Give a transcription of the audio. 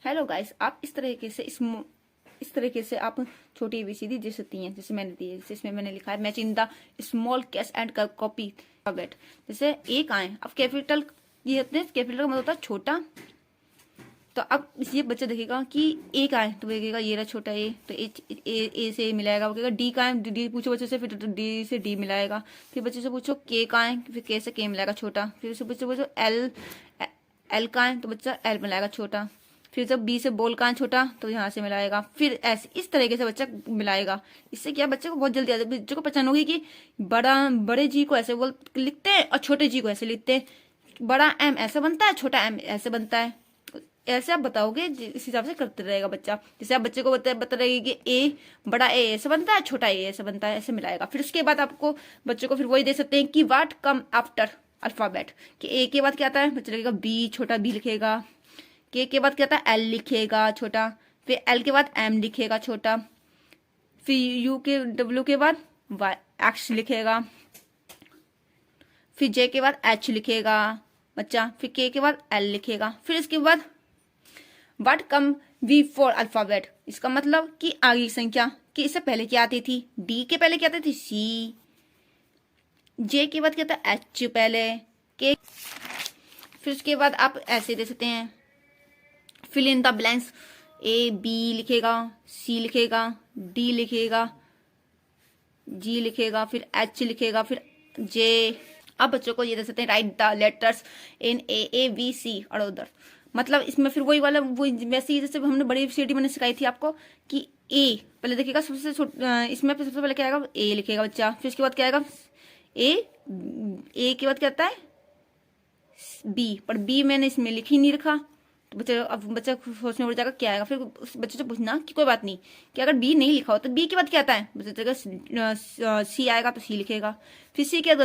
Hello guys, आप इस तरीके से आप छोटी एबीसीडी दे सकती हैं, जैसे मैंने दी है। जैसे इसमें मैंने लिखा है match in the small cash and copy alphabet. जैसे एक आए, अब कैपिटल ये होते हैं, कैपिटल का मतलब होता है छोटा। तो अब ये बच्चा देखेगा कि एक आए तो देखेगा ये रहा छोटा ए, तो ए से मिलाएगा। वो कहेगा डी का है, डी पूछो बच्चे से, फिर डी से डी मिलाएगा। फिर बच्चे से पूछो के का है, फिर के से के मिलाएगा छोटा। फिर उससे बच्चे पूछो एल का है तो बच्चा एल मिलाएगा छोटा। फिर जब बी से बोल का है छोटा तो यहाँ से मिलाएगा। फिर ऐसे इस तरीके से बच्चा मिलाएगा। इससे क्या बच्चे को बहुत जल्दी आता है, बच्चे को पहचान होगी कि बड़े जी को ऐसे बोल लिखते हैं और छोटे जी को ऐसे लिखते हैं। बड़ा एम ऐसे बनता है, छोटा एम ऐसे बनता है। ऐसे आप बताओगे, इस हिसाब से करते रहेगा बच्चा। जैसे आप बच्चे को बता रहेगी कि ए बड़ा ए ऐसे बनता है, छोटा ए ऐसे बनता है, ऐसे मिलाएगा। फिर उसके बाद आपको बच्चे को फिर वही दे सकते हैं कि व्हाट कम आफ्टर अल्फाबेट, कि ए के बाद क्या आता है, बच्चा लिखेगा बी, छोटा बी लिखेगा। के बाद क्या आता है, एल लिखेगा छोटा। फिर एल के बाद एम लिखेगा छोटा। फिर यू के डब्ल्यू के बाद वाई एक्स लिखेगा। फिर जे के बाद एच लिखेगा बच्चा। फिर के बाद एल लिखेगा। फिर इसके बाद what come we for alphabet, इसका मतलब कि आगे की संख्या, कि इससे पहले क्या आती थी, डी के पहले क्या आती थी सी, जे के बाद क्या था एच पहले के। फिर उसके बाद आप ऐसे दे सकते हैं, fill in the blanks, A B लिखेगा, सी लिखेगा, डी लिखेगा, जी लिखेगा, फिर एच लिखेगा, फिर जे। अब बच्चों को ये दे सकते हैं write the letters in A B C और उधर, मतलब इसमें फिर वही वाला वही वैसे ही जैसे हमने बड़ी एबीसीडी मैंने सिखाई थी आपको कि ए पहले देखिएगा सबसे इसमें सबसे पहले क्या आएगा, ए लिखेगा बच्चा। फिर उसके बाद क्या आएगा ए के बाद क्या आता है बी, पर बी मैंने इसमें लिख ही नहीं रखा। तो बच्चा सोचने पड़ जाएगा क्या आएगा। फिर उस बच्चे से पूछना कि कोई बात नहीं, कि अगर बी नहीं लिखा हो तो बी के बाद क्या आता है, बच्चे सी आएगा तो सी लिखेगा। फिर सी के